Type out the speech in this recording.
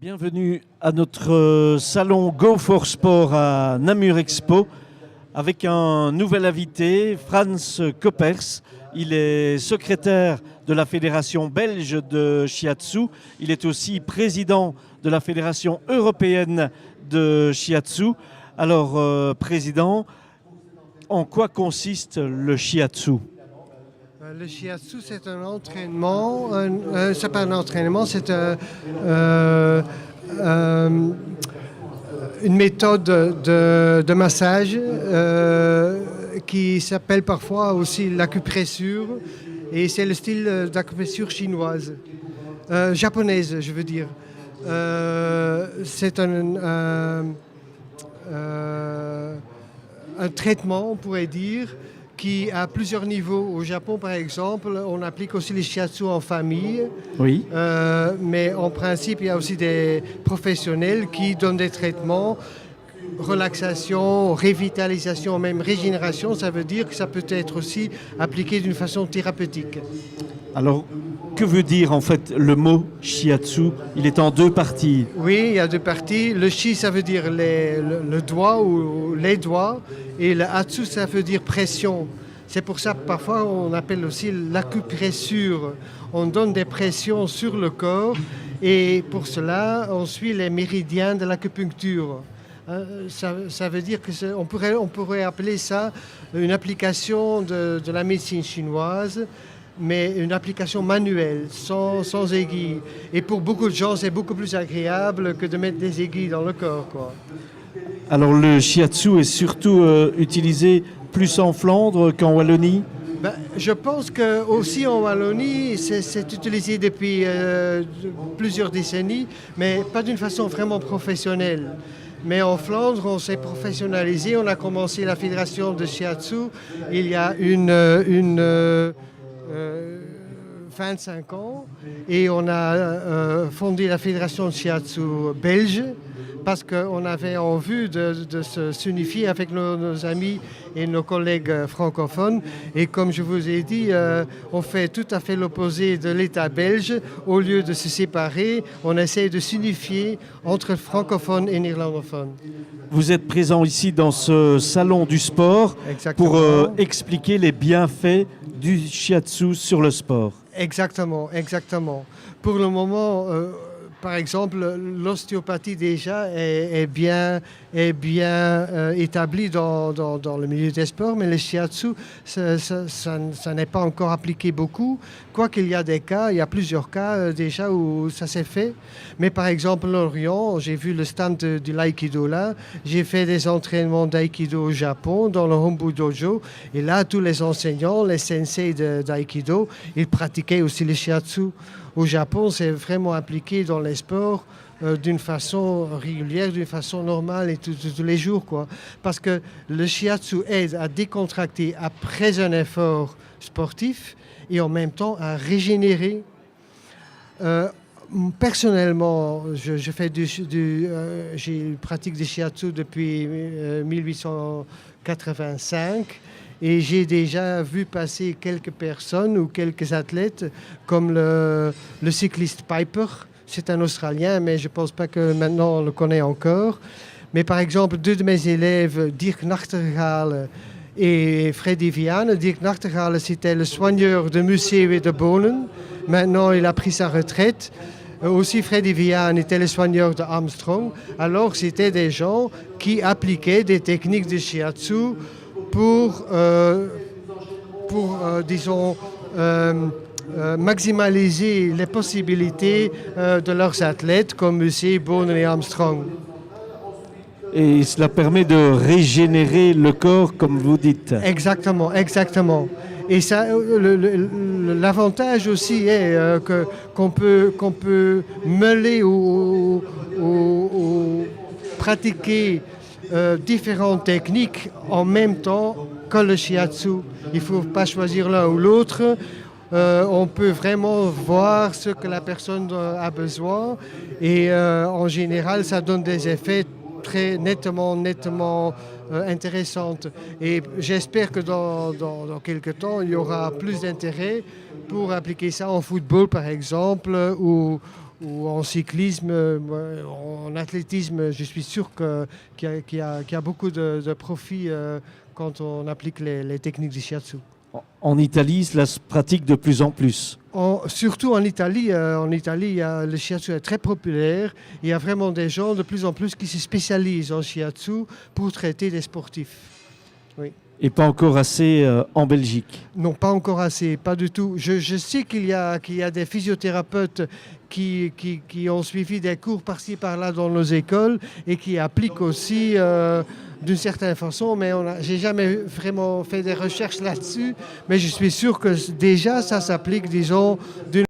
Bienvenue à notre salon Go for Sport à Namur Expo avec un nouvel invité, Frans Coppers. Il est secrétaire de la Fédération belge de Shiatsu. Il est aussi président de la Fédération européenne de Shiatsu. Alors, président, en quoi consiste le Shiatsu ? Le shiatsu, c'est un entraînement, c'est pas un entraînement, c'est une méthode de massage qui s'appelle parfois aussi l'acupressure, et c'est le style d'acupressure chinoise, japonaise, je veux dire. C'est un traitement, on pourrait dire, qui a plusieurs niveaux. Au Japon, par exemple, on applique aussi les shiatsu en famille. Oui. Mais en principe, il y a aussi des professionnels qui donnent des traitements, relaxation, révitalisation, même régénération. Ça veut dire que ça peut être aussi appliqué d'une façon thérapeutique. Alors, que veut dire en fait le mot shiatsu ? Il est en deux parties. Oui, il y a deux parties. Le shi, ça veut dire le doigt ou les doigts, et le hatsu, ça veut dire pression. C'est pour ça que parfois on appelle aussi l'acupressure. On donne des pressions sur le corps, et pour cela, on suit les méridiens de l'acupuncture. Ça veut dire qu'on pourrait appeler ça une application de la médecine chinoise, mais une application manuelle, sans aiguille. Et pour beaucoup de gens, c'est beaucoup plus agréable que de mettre des aiguilles dans le corps, quoi. Alors le shiatsu est surtout utilisé plus en Flandre qu'en Wallonie ? Je pense qu'aussi en Wallonie, c'est utilisé depuis plusieurs décennies, mais pas d'une façon vraiment professionnelle. Mais en Flandre, on s'est professionnalisé. On a commencé la fédération de shiatsu il y a 25 ans, et on a fondé la fédération de shiatsu belge parce qu'on avait en vue de s'unifier avec nos amis et nos collègues francophones. Et comme je vous ai dit, on fait tout à fait l'opposé de l'État belge. Au lieu de se séparer, on essaie de s'unifier entre francophones et néerlandophones. Vous êtes présent ici dans ce salon du sport. Exactement. Pour expliquer les bienfaits du shiatsu sur le sport. Exactement. Pour le moment, par exemple, l'ostéopathie déjà est bien établie dans le milieu des sports, mais le shiatsu, ça n'est pas encore appliqué beaucoup. Quoiqu'il y a des cas, il y a plusieurs cas déjà où ça s'est fait. Mais par exemple, en Orient, j'ai vu le stand de l'aïkido là. J'ai fait des entraînements d'aïkido au Japon, dans le Hombu Dojo. Et là, tous les enseignants, les sensei d'aïkido, ils pratiquaient aussi le shiatsu. Au Japon, c'est vraiment appliqué dans les sports d'une façon régulière, d'une façon normale et tous les jours, quoi. Parce que le shiatsu aide à décontracter après un effort sportif et en même temps à régénérer. Personnellement, j'ai pratique du shiatsu depuis 1885. Et j'ai déjà vu passer quelques personnes ou quelques athlètes, comme le cycliste Piper. C'est un Australien, mais je ne pense pas que maintenant on le connaît encore. Mais par exemple, deux de mes élèves, Dirk Nachtergaele et Freddy Viane. Dirk Nachtergaele, c'était le soigneur de Museeuw et de Bonen. Maintenant, il a pris sa retraite. Aussi, Freddy Viane était le soigneur de Armstrong. Alors, c'était des gens qui appliquaient des techniques de shiatsu pour maximaliser les possibilités de leurs athlètes comme Museeuw, Bonen et Armstrong. Et cela permet de régénérer le corps, comme vous dites. Exactement. Et ça, l'avantage aussi est qu'on peut mêler ou pratiquer différentes techniques en même temps que le shiatsu. Il ne faut pas choisir l'un ou l'autre. On peut vraiment voir ce que la personne a besoin, et en général, ça donne des effets très nettement intéressante. Et j'espère que dans quelques temps, il y aura plus d'intérêt pour appliquer ça en football, par exemple, ou en cyclisme, en athlétisme. Je suis sûr qu'il y a beaucoup de profit quand on applique les techniques du shiatsu. En Italie, cela se pratique de plus en plus. Surtout en Italie, le shiatsu est très populaire. Il y a vraiment des gens de plus en plus qui se spécialisent en shiatsu pour traiter des sportifs. Oui. Et pas encore assez en Belgique. Non, pas encore assez, pas du tout. Je sais qu'il y a des physiothérapeutes qui ont suivi des cours par-ci par-là dans nos écoles et qui appliquent aussi d'une certaine façon, mais j'ai jamais vraiment fait des recherches là-dessus, mais je suis sûr que déjà ça s'applique, disons, d'une